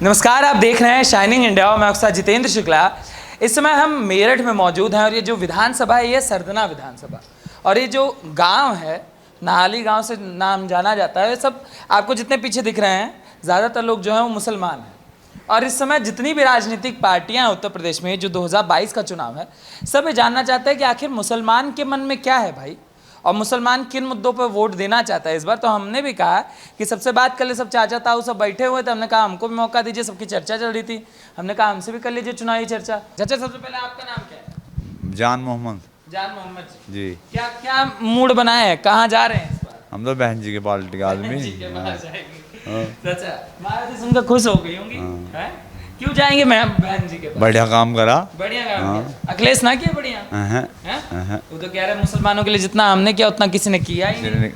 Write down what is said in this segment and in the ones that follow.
नमस्कार, आप देख रहे हैं शाइनिंग इंडिया और मैं आपके साथ जितेंद्र शुक्ला। इस समय हम मेरठ में मौजूद हैं और ये जो विधानसभा है ये सरदना विधानसभा और ये जो गांव है नाहाली गांव से नाम जाना जाता है। सब आपको जितने पीछे दिख रहे हैं ज़्यादातर लोग जो हैं वो मुसलमान हैं और इस समय जितनी भी राजनीतिक पार्टियां उत्तर प्रदेश में जो 2022 का चुनाव है सब ये जानना चाहते हैं कि आखिर मुसलमान के मन में क्या है भाई, और मुसलमान किन मुद्दों पर वोट देना चाहता है इस बार। तो हमने भी कहा कि सबसे बात कर ले, सब चाचा ताऊ सब बैठे हुए थे, हमने कहा हमको भी मौका दीजिए, सबकी चर्चा चल रही थी, हमने कहा हमसे भी कर लीजिए चुनावी चर्चा। चाचा सबसे पहले आपका नाम क्या है? जान मोहम्मद। जान मोहम्मद जी। क्या क्या मूड बनाए हैं, कहाँ जा रहे हैं इस बार? हम तो बहन जी के पार्टी के आदमी। चाचा मायावती सुनकर खुश हो गई होंगी, क्यों जाएंगे मैम बहन जी के पास? बढ़िया काम करा। बढ़िया काम किया। अखिलेश ना किया बढ़िया? वो तो कह रहे मुसलमानों के लिए जितना हमने किया उतना किसी ने किया ही नहीं।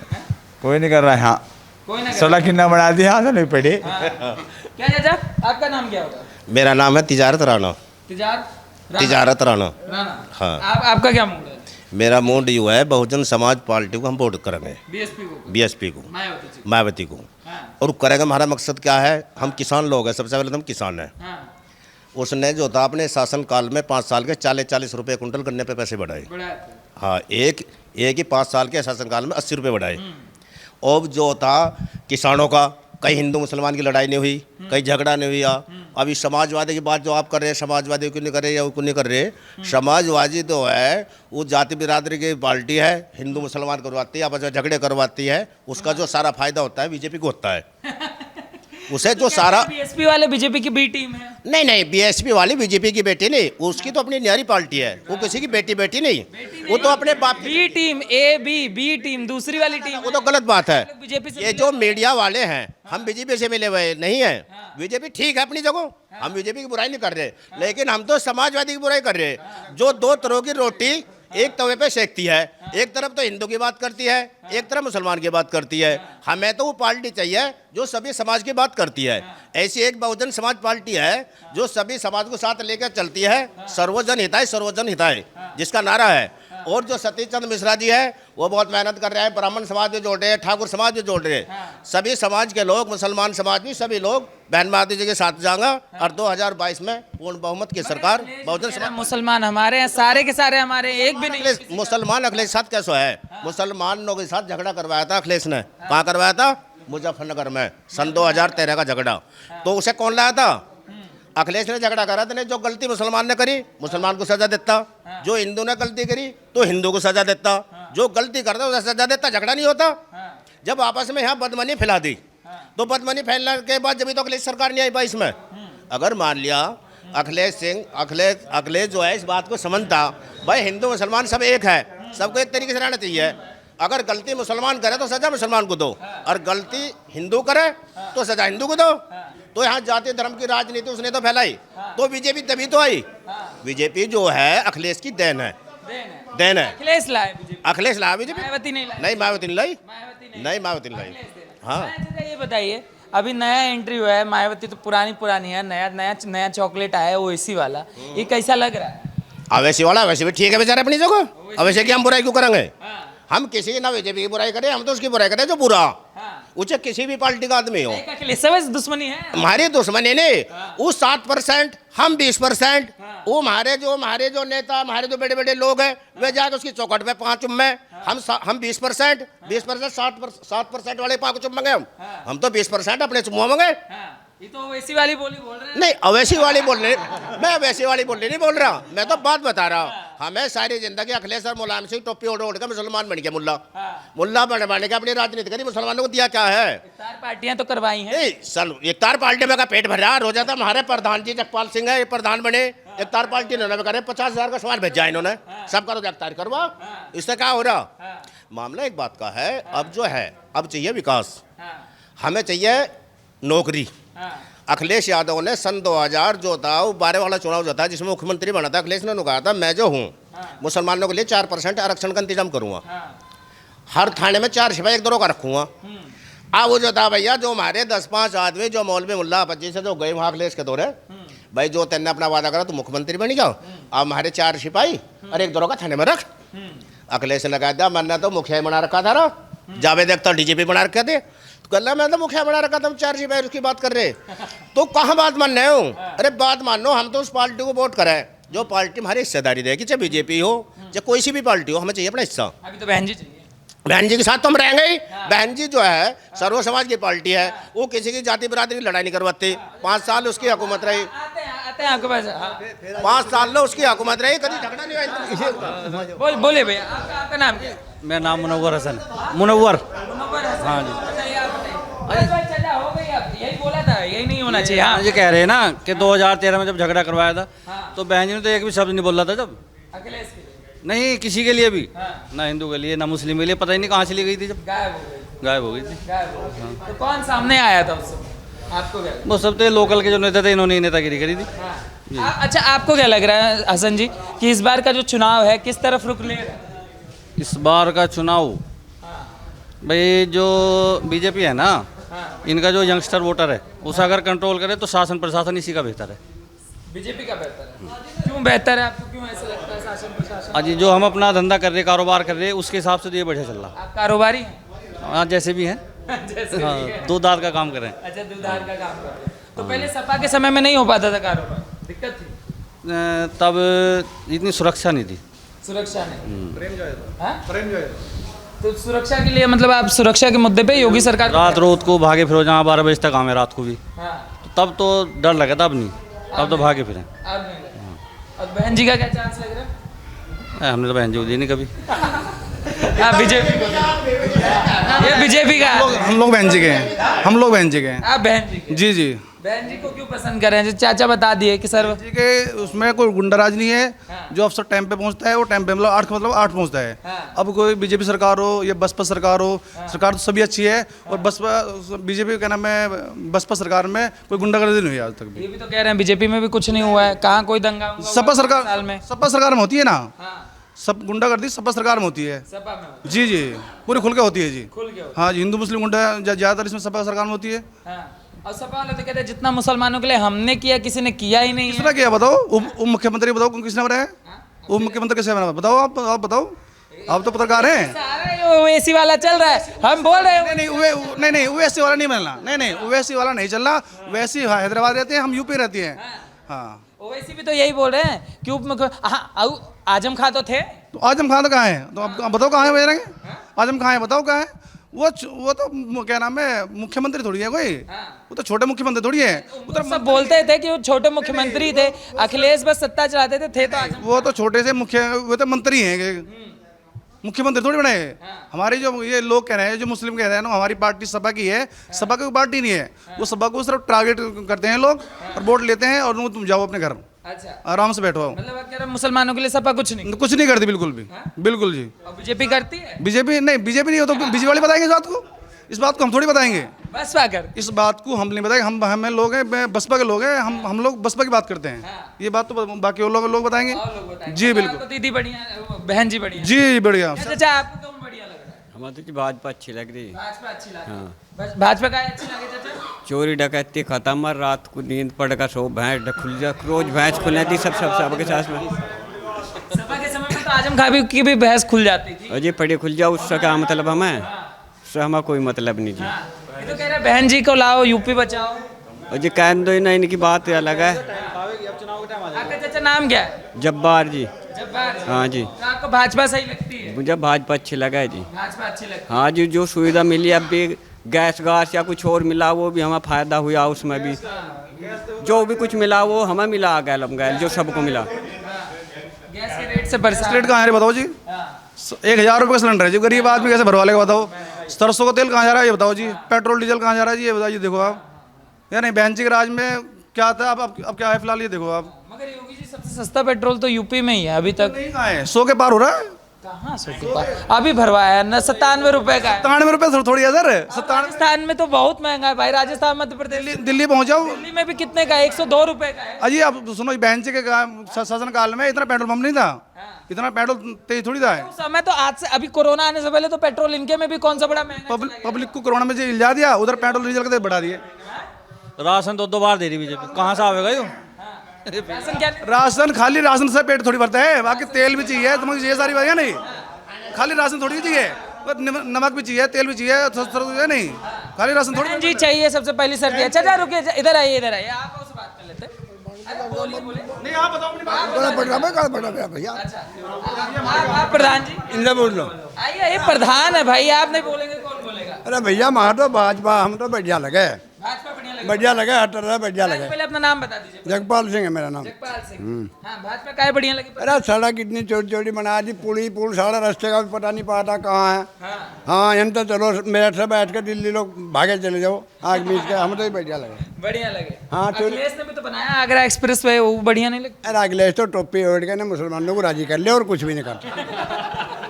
कोई नहीं कर रहा है। हाँ, कोई ना सड़क कितना बना दिया, हाथ नहीं पड़ी। क्या चाचा आपका नाम क्या होगा? मेरा नाम है तिजारत राणा। तिजारत राणा। हाँ। आपका क्या मूड है? मेरा मूड यू है, बहुजन समाज पार्टी को हम वोट करेंगे। बीएसपी को, मायावती को। और करेंगे, हमारा मकसद क्या है, हम किसान लोग हैं, सबसे पहले तो हम किसान हैं। उसने जो था अपने शासन काल में 5 साल के 40-40 रुपये कुंटल गन्ने पे पैसे बढ़ाए। हाँ, एक ही 5 साल के शासन काल में 80 रुपये बढ़ाए। अब जो था किसानों का, कहीं हिंदू मुसलमान की लड़ाई नहीं हुई, कहीं झगड़ा नहीं हुआ। अभी समाजवादी की बात जो आप कर रहे हैं, समाजवादी क्यों नहीं कर रहे या वो क्यों नहीं कर रहे? समाजवादी तो है वो जाति बिरादरी की पार्टी है, हिंदू मुसलमान करवाती है, आपस में झगड़े करवाती है, उसका जो सारा फायदा होता है बीजेपी को होता है। उसे जो सारा बीएसपी वाले बीजेपी की बी टीम है। नहीं, बीएसपी वाली बीजेपी की बेटी नहीं, उसकी तो अपनी न्यारी पार्टी है, वो किसी की बेटी नहीं, वो तो अपने बाप B team, A B team दूसरी वाली टीम। वो तो गलत बात है। बीजेपी से ये जो मीडिया वाले हैं, हम बीजेपी से मिले हुए नहीं है। बीजेपी ठीक है अपनी जगह, हम बीजेपी की बुराई नहीं कर रहे, लेकिन हम तो समाजवादी की बुराई कर रहे हैं। जो 2 तरह की रोटी एक तवे पे सेकती है, एक तरफ तो हिंदू की बात करती है, एक तरफ मुसलमान की बात करती है। हमें तो वो पार्टी चाहिए जो सभी समाज की बात करती है। ऐसी एक बहुजन समाज पार्टी है जो सभी समाज को साथ लेकर चलती है, सर्वजन हिताय जिसका नारा है। और जो सतीश चंद्र मिश्रा जी है वो बहुत मेहनत कर रहे हैं, ब्राह्मण समाज भी जोड़ रहे हैं, ठाकुर समाज भी जोड़ रहे हैं, सभी समाज के लोग, मुसलमान समाज भी, सभी लोग बहन माता जी के साथ जाएंगे और 2022 में पूर्ण बहुमत की सरकार बहुजन समाज। मुसलमान हमारे हैं, सारे के सारे हमारे, एक भी नहीं। मुसलमान अखिलेश साथ कैसे है? मुसलमानों के साथ झगड़ा करवाया था अखिलेश ने। कहाँ करवाया था? मुजफ्फरनगर में, सन 2013 का झगड़ा। तो उसे कौन लाया था? अखिलेश ने झगड़ा करा था। जो गलती मुसलमान ने करी मुसलमान को सजा देता, जो हिंदू ने गलती करी तो हिंदू को सजा देता, जो गलती करता उसे सजा देता, झगड़ा नहीं होता। जब आपस में यहाँ बदमनी फैला दी तो बदमनी फैलने के बाद जब तो अखिलेश सरकार नहीं आई 22 में। अगर मान लिया अखिलेश जो है इस बात को समझता, भाई हिंदू मुसलमान सब एक है, सबको एक तरीके से रहना चाहिए। अगर गलती मुसलमान करे तो सजा मुसलमान को दो, और गलती हिंदू करे तो सजा हिंदू को दो। तो यहाँ जाति धर्म की राजनीति उसने तो फैलाई, तो बीजेपी तभी तो आई। बीजेपी जो है अखिलेश की देन है। अखिलेश लाया बीजेपी, मायावती नहीं लाई। हाँ, ये बताइए, अभी नया एंट्री हुआ है, मायावती तो पुरानी है, नया चॉकलेट आया है ओवैसी वाला, ये कैसा लग रहा है? अवैसी वाला वैसे भी ठीक है बेचारे अपनी जगह, अवैसे की हम बुराई क्यों करेंगे? हम किसी ना बीजेपी की बुराई करें, हम तो उसकी बुराई करें जो बुरा, उसे किसी भी पार्टी का आदमी हो। दुश्मनी है हमारी दुश्मनी नहीं, वो 7%, हम 20%, वो हमारे जो नेता, हमारे जो बड़े बड़े लोग हैं वे जाकर उसकी चौखट पे 5 चुम्मे, हम 20%, 7% वाले 5 चुम्मेंगे, हम तो 20% अपने चुम्माएंगे। ये तो वैसी वाली बोल रहे हैं। नहीं, अवैसी वाली बोल रहे, मैं वैसी वाली बोलने नहीं बोल रहा, मैं तो बात बता रहा हूँ। हमें सारी जिंदगी अखिलेश और मुलायम सिंह टोपी ओढ़ के मुसलमान बन गया, मुल्ला बने के अपनी राजनीति करी, मुसलमानों को दिया क्या है? इफ्तार पार्टियां तो करवाई हैं। इफ्तार पार्टी में का पेट भरा रोजा था। हमारे प्रधान जी जगपाल सिंह है, प्रधान बने, इफ्तार पार्टी इन्होंने करे, 50,000 का सामान भेजा इन्होंने, सबका रोजा इफ्तार करवा। इससे क्या हो रहा? मामला एक बात का है, अब जो है अब चाहिए विकास, हमें चाहिए नौकरी। अखिलेश यादव ने सन 2000 जो था वो 12 वाला चुनाव जो था जिसमें मुख्यमंत्री बना था, अखिलेश ने कहा था मैं जो हूँ मुसलमानों के लिए 4% आरक्षण का इंतजाम करूँगा, हर थाने में 4 सिपाही 1 दरोगा रखूँगा। अब वो जो था भैया, जो हमारे 10-5 आदमी जो मौलवी मुल्ला बच्ची से जो गए वहाँ अखिलेश के दौरे, भाई जो तेने अपना वादा करा तो मुख्यमंत्री बन जाओ, अब हमारे 4 सिपाही और 1 दरोगा थाने में रख। अखिलेश ने कहा था मैंने तो मुखिया बना रखा था, जावेद अख्तर डीजीपी बना रखे थे। गला में तो मुखिया बना रखा, तुम 4 भाई उसकी बात कर रहे तो कहाँ बात मान रहे हो? अरे बात मानो, हम तो उस पार्टी को वोट करें जो पार्टी हमारी हिस्सेदारी देगी, चाहे बीजेपी हो चाहे कोई सी भी पार्टी हो, हमें चाहिए अपना हिस्सा। अभी तो बहन जी चाहिए। बहन जी के साथ तो हम रहेंगे ही। बहन जी जो है सर्व समाज की पार्टी है, वो किसी की जाति बिरादरी की लड़ाई नहीं करवाती। 5 साल उसकी हुकूमत रही, आते हैं आपके पास। हाँ। 5 साल लो उसकी हुकूमत रही, कभी झगड़ा नहीं हुआ। बोलिए भैया, आपका नाम क्या है? मेरा नाम मुनव्वर हसन। मुनव्वर। हाँ जी। चर्चा हो गई, अब यही बोला था, यही नहीं होना चाहिए। हाँ, ये कह रहे हैं ना कि 2013 में जब झगड़ा करवाया था तो बहन जी ने तो एक भी शब्द नहीं बोला था जब। अखिलेश के लिए नहीं, किसी के लिए भी, हाँ। ना हिंदू के लिए ना मुस्लिम के लिए, पता ही नहीं कहाँ चली गई थी जब गायब हो गई। गायब हो गई थी। गायब हो गई। तो कौन सामने आया था उस समय? आपको क्या? वो सब तो लोकल के जो नेता थे, इन्होंने ही नेतागिरी करी थी। अच्छा, आपको क्या लग रहा है हसन जी कि इस बार का जो चुनाव है किस तरफ रुख लेगा? इस बार का चुनाव, भाई जो बीजेपी है ना, इनका जो यंगस्टर वोटर है उसे अगर कंट्रोल करे तो शासन प्रशासन इसी का बेहतर है। बीजेपी का बेहतर है? क्यों बेहतर है आपको, क्यों ऐसा लगता है? शासन प्रशासन, अजी जो हम अपना धंधा कर रहे, कारोबार कर रहे, उसके हिसाब से तो ये बढ़िया चल रहा। आप कारोबारी हैं? हाँ, जैसे भी हैं। जैसे हाँ, भी है। 2 दांत का काम करें। अच्छा, दूधार का काम कर रहे हैं। तो पहले सपा के समय में नहीं हो पाता था कारोबार, दिक्कत थी? तब इतनी सुरक्षा नहीं थी। सुरक्षा नहीं, हाँ? तो सुरक्षा के लिए मतलब आप सुरक्षा के मुद्दे पे योगी सरकार रात रोज को भागे फिरो, जहाँ 12 बजे तक आवे रात को भी, हाँ, तो तब तो डर लगा था। अब नहीं, अब तो भागे फिरें। अब नहीं लगा। और बहन जी का क्या चांस लग रहा है? हमने तो बहन जी को दी नहीं कभी। आप बीजेपी को? ये बीजेपी का? हम लोग बहन जी के हैं, हम लोग बहन जी के हैं। आप बहन जी के? जी जी। बहन जी को क्यों पसंद कर रहे हैं? चाचा बता दिए कि सर जी के उसमें कोई गुंडाराज नहीं है। हाँ। जो अफसर टाइम पे पहुंचता है वो टाइम पे मतलब 8 पहुंचता है। हाँ। अब कोई बीजेपी सरकार हो या बसपा सरकार हो, सरकार तो सभी अच्छी है, और बसपा बीजेपी का नाम है, बसपा सरकार में कोई गुंडागर्दी नहीं हुई आज तक भी। ये भी तो कह रहे हैं बीजेपी में भी कुछ नहीं हुआ है, कहाँ कोई दंगा हुआ सपा साल सरकार, में? सपा सरकार में होती है ना, हाँ, सब गुंडागर्दी सपा सरकार में होती है। सपा में होता जी जी, पूरी खुल के होती है जी। है, खुल के होता हाँ जी, हिंदू मुस्लिम गुंडा ज़्यादातर इसमें सपा सरकार में होती है। है। हाँ, और सपा वाले तो कहते हैं जितना मुसलमानों के लिए हमने किया किसी ने किया ही नहीं है। किसने किया बताओ? उप मुख्यमंत्री बताओ किसने बनाया? उप मुख्यमंत्री किसने बनाया बताओ? आप बताओ, आप तो पत्रकार हैं। सारा ओवैसी वाला चल रहा है, हम बोल रहे हैं। नहीं ओवैसी वाला नहीं बनना। नहीं ओवैसी वाला नहीं चल रहा। वैसी हैदराबाद रहते हैं, हम यूपी रहते हैं। हाँ, ओवैसी भी तो यही बोल रहे हैं कि आजम खां तो थे। तो आजम खान तो कहाँ है? तो आप बताओ कहाँ है? बजरंग आजम कहाँ है? बताओ कहाँ है? वो तो क्या नाम है, मुख्यमंत्री थोड़ी है कोई। वो तो छोटे मुख्यमंत्री थोड़ी है। तो सब बोलते थे कि वो छोटे मुख्यमंत्री थे, अखिलेश बस सत्ता चलाते थे तो आजम। वो तो छोटे से वो तो मंत्री हैं, मुख्यमंत्री थोड़ी बने। हमारे जो ये लोग कह रहे हैं, जो मुस्लिम कह रहे हैं ना, हमारी पार्टी सपा की है। सपा की पार्टी नहीं है, वो सपा को सिर्फ टारगेट करते हैं लोग, और वोट लेते हैं, और तुम जाओ अपने घर, अच्छा, आराम से बैठो। मतलब आप कह रहे हैं मुसलमानों के लिए सपा कुछ नहीं? कुछ नहीं करती, बिल्कुल भी। बिल्कुल जी। और बीजेपी करती है? बीजेपी नहीं हो तो बीजेपी वाले बताएंगे इस बात को। इस बात को हम थोड़ी बताएंगे। बसपा कर इस बात को हम नहीं बताएंगे। हमें लोग हैं, बसपा के लोग हैं, हम लोग बसपा की बात करते हैं। ये बात तो बाकी और लोग बताएंगे। जी बिल्कुल। आपको दीदी बढ़िया, बहन जी बढ़िया? जी बढ़िया। चाचा आपको कौन बढ़िया लग रहा है? हमारे तो भाजपा अच्छी लग रही है। भाजपा अच्छी लगी? भाजपा का अच्छी लगे चाचा? चोरी डकैती खत्म और रात को नींद पड़ कर सो, भैंस खुल जा, रोज भैंस खुलने थी सबके साथ में। सपा के समय में तो आजम खां की भी भैंस खुल जाती थी। अजय पड़े खुल जाओ, उससे क्या मतलब हमें? उससे हमें कोई मतलब नहीं जी। ये तो कह रहे हैं बहन जी को लाओ, यूपी बचाओ। अजय कह दो ना, इनकी बात अलग है। आपका चाचा नाम क्या है? जब्बार जी। जब्बार जी। हाँ जी, तो आपको भाजपा सही लगती है? मुझे भाजपा अच्छी लगा है जी। भाजपा अच्छी लगती हाँ जी, जो सुविधा मिली, अब भी गैस या कुछ और मिला, वो भी हमें फ़ायदा हुआ। उसमें भी जो भी कुछ मिला वो हमें मिला, गैल जो सबको मिला। है? गैस के रेट से परेशान? रेट कहाँ है बताओ जी? 1000 रुपये का सिलेंडर है जी। गरीब आदमी कैसे भरवा लेगा बताओ? सरसों का तेल कहाँ जा रहा है ये बताओ जी? पेट्रोल डीजल कहाँ जा रहा है जी ये बताइए? देखो आप, या नहीं बहन जी के राज में क्या था, अब क्या है फिलहाल ये देखो आप। मगर योगी जी सबसे सस्ता पेट्रोल तो यूपी में ही है अभी तक। नहीं कहाँ है? 100 के पार हो रहा है। कहाँ 100 के पार? अभी भरवाया है ना, 97 रुपए का है। 97 रुपये थोड़ी है सर। राजस्थान में तो बहुत महंगा है भाई, राजस्थान मध्य प्रदेश दिल्ली पहुँच जाओ। दिल्ली में भी कितने का है? 102 रुपए का है। अजी आप सुनो, बहन जी के शासन काल में इतना पेट्रोल पंप नहीं था। इतना पेट्रोल तेज थोड़ी था। उस समय तो आज से, अभी कोरोना आने से पहले तो पेट्रोल इनके में भी कौन सा बड़ा महंगा चला गया। पब्लिक को कोरोना में जो इल्जा दिया, उधर पेट्रोल डीजल के बढ़ा दिए। राशन तो 2 बार दे रही बीजेपी, कहाँ से आवेगा ये? राशन क्या? राशन खाली राशन से पेट थोड़ी भरता है, बाकी तेल भी चाहिए। तुम्हें ये सारी बात है नहीं, खाली राशन थोड़ी चाहिए, नमक भी चाहिए, तेल भी चाहिए, नहीं खाली राशन थोड़ी बहन जी चाहिए सबसे पहली सर्दी। अच्छा रुकिए, इधर आइए, इधर आइए, आप उससे बात कर लेते हैं। अरे बोलिए बोलिए। नहीं आप बताओ अपनी बात। भैया आप प्रधान जी इनसे बोल लो। आइए, ये प्रधान है भाई, आप नहीं बोलेंगे कौन बोलेगा? अरे भैया वहाँ तो भाजपा हम तो बढ़िया लगे, भाजपा बढ़िया लगे। बढ़िया लगे, हर तरह बढ़िया लगे। पहले अपना नाम बता दीजिए। जगपाल सिंह है मेरा नाम। जगपाल सिंह। हाँ, भाजपा का है बढ़िया लगी। अरे सड़क इतनी छोटी छोटी बना दी, पुल सारा रास्ते का भी पता नहीं पाता कहाँ है। हाँ, हाँ यहाँ तो चलो मेरठ से बैठ कर दिल्ली लोग भागे चले जाओ आग बीच के, हम तो ही बढ़िया लगे। बढ़िया लगे। हाँ, तो- अखिलेश ने भी तो बनाया आगरा एक्सप्रेस वे, वो बढ़िया नहीं लगे? अरे अखिलेश तो टोपी ओढ़ के ना मुसलमानों को राजी कर ले और कुछ भी नहीं करता।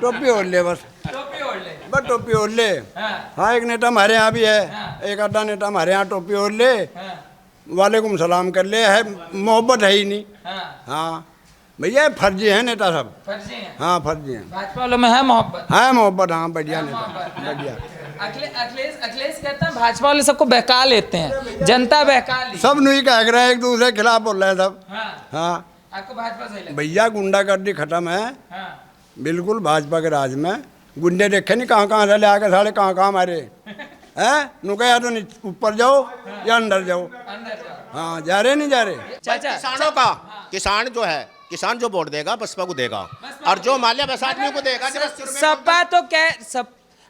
टोपी ओढ़ ले बस, टोपी ओढ़ ले। बस टोपी ओढ़ ले। हाँ, हाँ एक नेता हमारे यहाँ भी है, एक आधा नेता हमारे यहाँ टोपी ओढ़ ले, हाँ, वालेकुम सलाम कर ले, है मोहब्बत है ही नहीं। हाँ, हाँ भैया फर्जी है नेता सब। फर्जी है। हाँ फर्जी हैं, भाजपा वालों में है मोहब्बत। हाँ मोहब्बत, हाँ बढ़िया नेता, बढ़िया। अखिलेश कहते हैं भाजपा वाले सबको बहका लेते हैं, जनता बहका ली। सब नहीं कह रहे हैं, एक दूसरे के खिलाफ बोल रहे हैं सब। हाँ, हाँ आपको भाजपा सही लगे? भैया गुंडागर्दी खत्म है हाँ, बिल्कुल भाजपा के राज में। गुंडे देखे नहीं कहाँ से ले आके साले कहाँ मारे हैं, नुका या तो ऊपर जाओ या अंदर जाओ। अंदर जाओ। हाँ जा रहे नहीं जा रहे। चाचा किसानों का, किसान जो है, किसान जो वोट देगा बसपा को देगा, और जो माल्या बस आदमी को देगा। सपा तो कह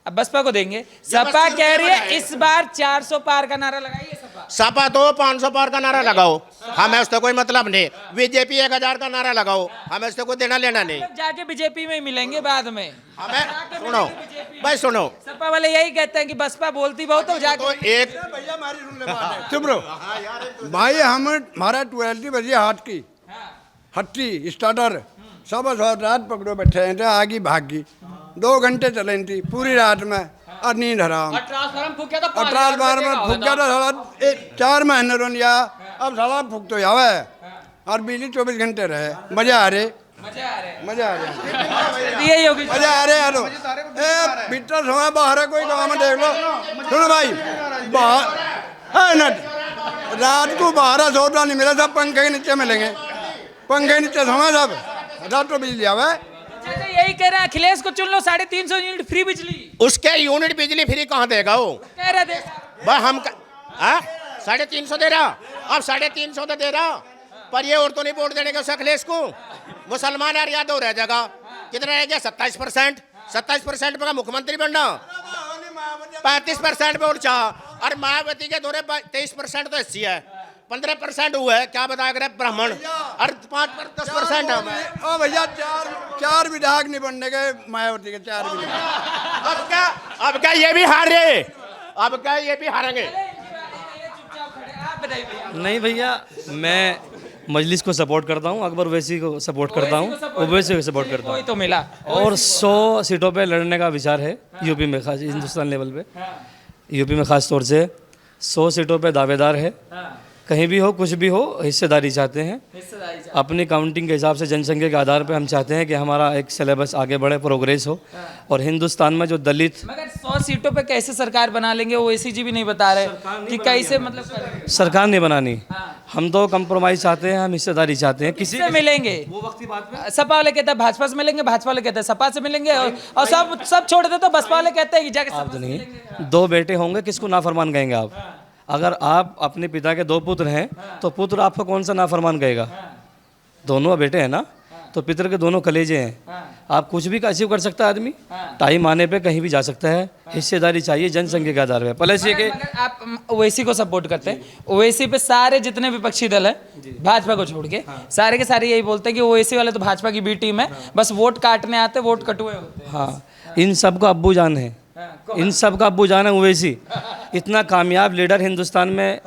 अब बसपा को देंगे। सपा कह रही है इस बार 400 पार का नारा लगाइए। सपा सपा तो 500 पार का नारा लगाओ, हमें उससे कोई मतलब नहीं। बीजेपी 1000 का नारा लगाओ, हमें उससे कोई देना लेना नहीं। जाके बीजेपी में मिलेंगे बाद में। हमें सुनो भाई, सुनो, सपा वाले यही कहते हैं कि बसपा बोलती बहुत तो जाके तो एक भैया हमारी सुन ले बात, चुप रहो भाई। हमारा 12 बजे हाथ की हट्टी स्टार्टर सब रात पकड़ो बैठे हैं, आगे भागी 2 घंटे चले थी पूरी रात में, और नींद हराम। ट्रांसफार्मर फूक गया था, 18 बार में फूक गया था साला, 4 महीने रो लिया, अब साला फूक तो जावे, और बिजली 24 घंटे रहे। मजा आ रहे, मजा आ रहे मजा आ रहे, यही होगी। मजा आ रहे। हेलो ए भीतर समय बाहर है, कोई गाँव में देख लो। सुनो भाई बाहर है न, रात को 1200 नहीं मिला, सब पंखे के नीचे मिलेंगे, पंखे के नीचे समय सब रात तो बिजली आवे। चाचा यही कह रहे हैं अखिलेश को चुन लो, 350 यूनिट फ्री बिजली। उसके यूनिट बिजली फ्री कहाँ देगा वो? कह रहे थे भाई हम 350 दे रहा, अब 350 तो दे रहा, पर ये और तो नहीं वोट देने का उस अखिलेश को। मुसलमान यार याद हो रह जाएगा, कितना रह गया? 27%। 27% पर मुख्यमंत्री बनना, 35% वोट चाह, और मायावती के दौरे 23% तो एससी है, 15% हुआ है। क्या बताया करे ब्राह्मण, और 5-10% है। ओ भैया चार विधायक नहीं बनने के मायावती के, 4 विधायक। अब क्या ये भी हार रहे? अब क्या ये भी हारेंगे? आप बताइए भैया। नहीं भैया, मैं मजलिस को सपोर्ट करता हूँ, अकबर ओवैसी को सपोर्ट करता हूँ, ओवैसी को सपोर्ट करता कोई हूँ। तो मिला। और 100 सीटों पे लड़ने का विचार है यूपी में, खास हिंदुस्तान लेवल पे, यूपी में खास तौर से 100 सीटों पे दावेदार है। कहीं भी हो, कुछ भी हो, हिस्सेदारी चाहते हैं। अपनी काउंटिंग के हिसाब से, जनसंख्या के आधार पे हम चाहते हैं कि हमारा एक सिलेबस आगे बढ़े, प्रोग्रेस हो। और हिंदुस्तान में जो दलित, मगर 100 सीटों पे कैसे सरकार बना लेंगे, वो एसीजी भी नहीं बता रहे कि कैसे मतलब करेंगे। सरकार नहीं बनानी, हम तो कंप्रोमाइज चाहते हैं, हम हिस्सेदारी चाहते हैं। किसी से मिलेंगे वो वक्त की बात में सपा वाले कहते हैं भाजपा से मिलेंगे, भाजपा वाले कहते हैं सपा से मिलेंगे, और सब छोड़ दे तो बसपा वाले कहते हैं कि जाके आप सपा तो से नहीं, मिलेंगे। 2 बेटे होंगे, किसको नाफरमान कहेंगे आप? अगर आप अपने पिता के 2 पुत्र हैं तो पुत्र आपको कौन सा नाफरमान कहेगा? दोनों बेटे हैं ना, तो पितर के दोनों कलेजे हैं। आप कुछ भी अचीव कर सकता है आदमी, टाइम आने पे कहीं भी जा सकता है। हिस्सेदारी चाहिए जनसंख्या के आधार पे। प्लस ये कि मगर आप ओवैसी को सपोर्ट करते हैं, ओवैसी पे सारे जितने विपक्षी दल हैं भाजपा को छोड़ के, सारे के सारे यही बोलते हैं कि ओवैसी वाले तो भाजपा की बी टीम है, बस वोट काटने आते, वोट कटुए होते हैं। हाँ, इन सब का अब्बू जान है, इन सब का अब्बू जान है ओवैसी। इतना कामयाब लीडर हिंदुस्तान में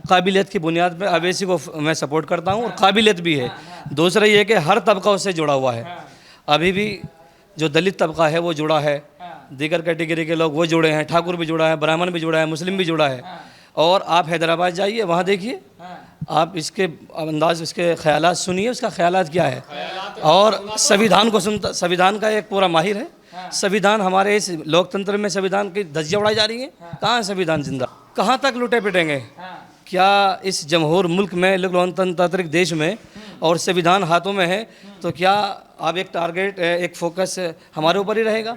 काबिलियत की बुनियाद पे ओवैसी को मैं सपोर्ट करता हूँ, और काबिलियत भी है। दूसरा ये कि हर तबका उससे जुड़ा हुआ है। अभी भी जो दलित तबका है वो जुड़ा है, दीगर कैटेगरी के लोग वो जुड़े हैं, ठाकुर भी जुड़ा है, ब्राह्मण भी जुड़ा है, मुस्लिम भी जुड़ा है। और आप हैदराबाद जाइए, वहाँ देखिए, आप इसके अंदाज, इसके ख्यालात सुनिए, उसका ख्यालात क्या है। और संविधान को सुनता, संविधान का एक पूरा माहिर है। संविधान हमारे इस लोकतंत्र में संविधान की धज्जियां उड़ाई जा रही हैं। कहाँ है संविधान जिंदा? कहाँ तक लुटे पिटेंगे? क्या इस जमहूर मुल्क में, लोकतांत्रिक देश में, और संविधान हाथों में है, तो क्या अब एक टारगेट, एक फोकस हमारे ऊपर ही रहेगा?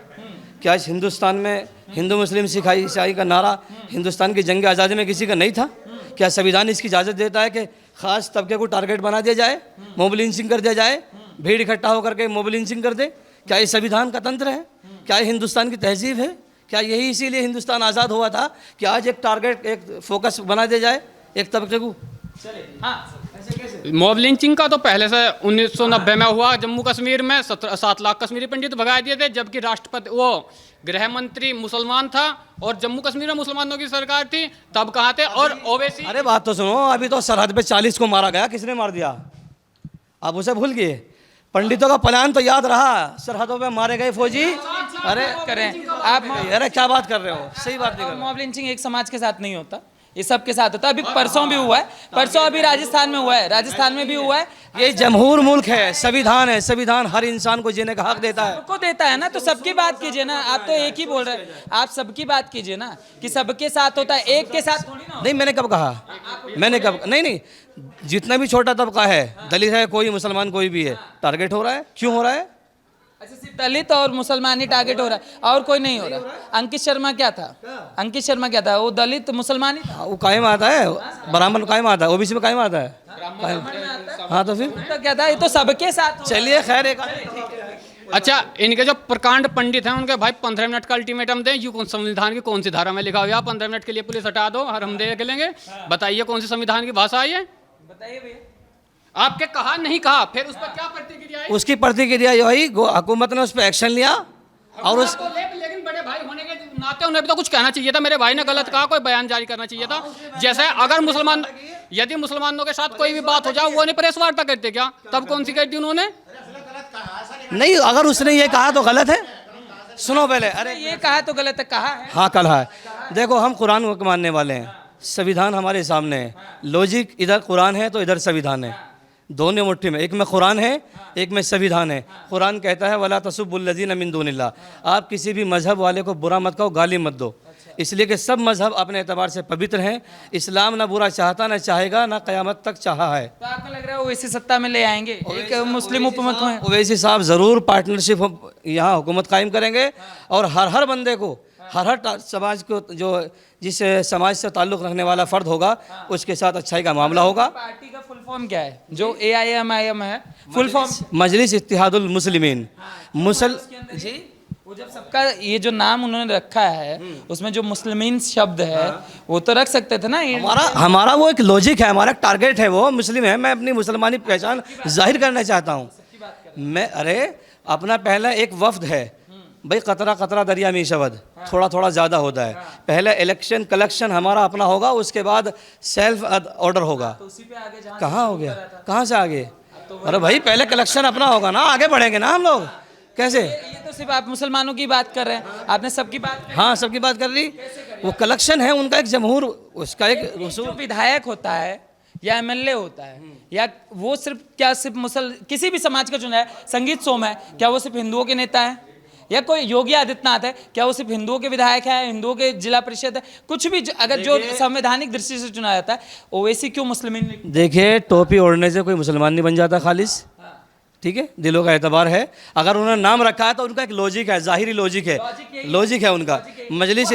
क्या इस हिंदुस्तान में हिंदू मुस्लिम सिख ईसाई का नारा हिंदुस्तान की जंग आज़ादी में किसी का नहीं था? क्या संविधान इसकी इजाज़त देता है कि ख़ास तबके को टारगेट बना दिया जाए, मोब लिंचिंग कर दिया जाए, भीड़ इकट्ठा होकर के मोब लिंचिंग कर दे? क्या ये संविधान का तंत्र है? क्या ये हिंदुस्तान की तहजीब है? क्या यही इसीलिए हिंदुस्तान आज़ाद हुआ था कि आज एक टारगेट, एक फोकस बना दिया जाए एक तबके को? मॉब लिंचिंग का तो पहले से 1990 में हुआ। जम्मू कश्मीर में 7 लाख कश्मीरी पंडित भगा दिए थे, जबकि राष्ट्रपति वो गृह मंत्री मुसलमान था और जम्मू कश्मीर में मुसलमानों की सरकार थी, तब कहाँ थे? और ओवैसी, अरे बात तो सुनो, अभी तो सरहद पे 40 को मारा गया, किसने मार दिया? आप उसे भूल गए? पंडितों का प्लान तो याद रहा, सरहदों पे मारे गए फौजी। अरे करें आप अरे क्या बात कर रहे हो? सही बात नहीं कर रहे हो। मॉब लिंचिंग एक समाज के साथ नहीं होता, ये सबके साथ होता है। अभी परसों भी हुआ है, परसों अभी राजस्थान में हुआ है, राजस्थान में भी हुआ है। ये जमहूर मुल्क है, संविधान है, संविधान हर इंसान को जीने का हक देता है। सबको देता है ना, तो सबकी बात कीजिए ना। आप तो एक ही बोल रहे हैं, आप सबकी बात कीजिए ना कि सबके साथ होता है, एक के साथ थोड़ी ना। नहीं, मैंने कब कहा? मैंने कब? नहीं, जितना भी छोटा तबका है, दलित है कोई, मुसलमान कोई भी है, टारगेट हो रहा है। क्यों हो रहा है? अच्छा, सिर्फ दलित और मुसलमान ही टारगेट हो रहा है और कोई नहीं हो रहा? अंकित शर्मा क्या था? अंकित शर्मा क्या था? वो दलित मुसलमान ही था। वो कायम आता है, ब्राह्मण कायम आता है, ओबीसी में कायम आता है। हाँ तो फिर तो क्या था? ये तो सबके साथ। चलिए खैर, एक अच्छा, इनके जो प्रकांड पंडित हैं उनके भाई 15 मिनट का अल्टीमेटम दें। यू संविधान की कौन सी धारा में लिखा हुआ है 15 मिनट के लिए पुलिस हटा दो और हम देख लेंगे? बताइए कौन सी संविधान की भाषा है ये? बताइए भैया। आपके कहा नहीं कहा, फिर उस पर क्या प्रतिक्रिया आई? उसकी प्रतिक्रिया यही, हुकूमत ने उस पर एक्शन लिया और उस लेकिन बड़े भाई होने के नाते उन्हें भी तो कुछ कहना चाहिए था। मेरे भाई ने गलत कहा, कोई बयान जारी करना चाहिए था। जैसे अगर यदि मुसलमानों के साथ कोई भी बात हो जाए, वो नहीं प्रेस वार्ता करते क्या? तब कौन सी करती उन्होंने? नहीं, अगर उसने ये कहा तो गलत है। सुनो पहले, अरे ये कहा तो गलत है, कहा है। हाँ कल है। देखो, हम कुरान को मानने वाले हैं, संविधान हमारे सामने है, लॉजिक इधर कुरान है तो इधर संविधान है, दोनों मुट्ठी में। एक में कुरान है, एक में संविधान है। कुरान कहता है वला तसुब्बुल्लज़ीना मिन दुनिल्लाह, आप किसी भी मजहब वाले को बुरा मत कहो, गाली मत दो, इसलिए कि सब मजहब अपने एतबार से पवित्र हैं। इस्लाम ना बुरा चाहता, ना चाहेगा, ना क़यामत तक चाहा है। तो आपको लग रहा है वो इसी सत्ता में ले आएंगे, एक मुस्लिम उपमुख्यमंत्री? ओवैसी साहब ज़रूर पार्टनरशिप यहाँ हुकूमत कायम करेंगे और हर बंदे को, हर समाज को, जो जिस समाज से ताल्लुक़ रखने वाला फ़र्द होगा उसके साथ अच्छाई का मामला होगा। पार्टी का फुल फॉर्म क्या है? जो AIMIM है, फुल फॉर्म मजलिस इत्तिहादुल मुस्लिमीन। जी, वो जब सबका ये जो नाम उन्होंने रखा है उसमें जो मुस्लिमीन शब्द है वो तो रख सकते थे ना। हमारा वो एक लॉजिक है, हमारा टारगेट है, वो मुस्लिम है। मैं अपनी मुसलमानी पहचान जाहिर करना चाहता हूँ। मैं अपना पहला एक वफ्द है भाई, कतरा कतरा दरिया में शब्द थोड़ा थोड़ा ज़्यादा होता है। पहले इलेक्शन कलेक्शन हमारा अपना होगा, उसके बाद सेल्फ ऑर्डर होगा। कहाँ हो गया? कहाँ से आगे? अरे भाई, पहले कलेक्शन अपना होगा ना, आगे बढ़ेंगे ना हम लोग। कैसे? ये तो सिर्फ आप मुसलमानों की बात कर रहे हैं, आपने सबकी बात कर। हाँ, सबकी बात कर ली। वो कलेक्शन है उनका, एक जमहूर, उसका एक जो विधायक होता है या MLA होता है, या वो सिर्फ किसी भी समाज का चुना है, संगीत सोम है, क्या वो सिर्फ हिंदुओं के नेता है? या कोई योगी आदित्यनाथ है, क्या वो सिर्फ हिंदुओं के विधायक है, हिंदुओं के जिला परिषद है? कुछ भी अगर जो संवैधानिक दृष्टि से चुना जाता है, ओवैसी क्यों मुस्लिम? देखिए, टोपी ओढ़ने से कोई मुसलमान नहीं बन जाता खालिस, ठीक है? दिलों का एतबार है। अगर उन्होंने नाम रखा है तो उनका एक लॉजिक है, ज़ाहिरी लॉजिक है, लॉजिक है उनका। मजलिस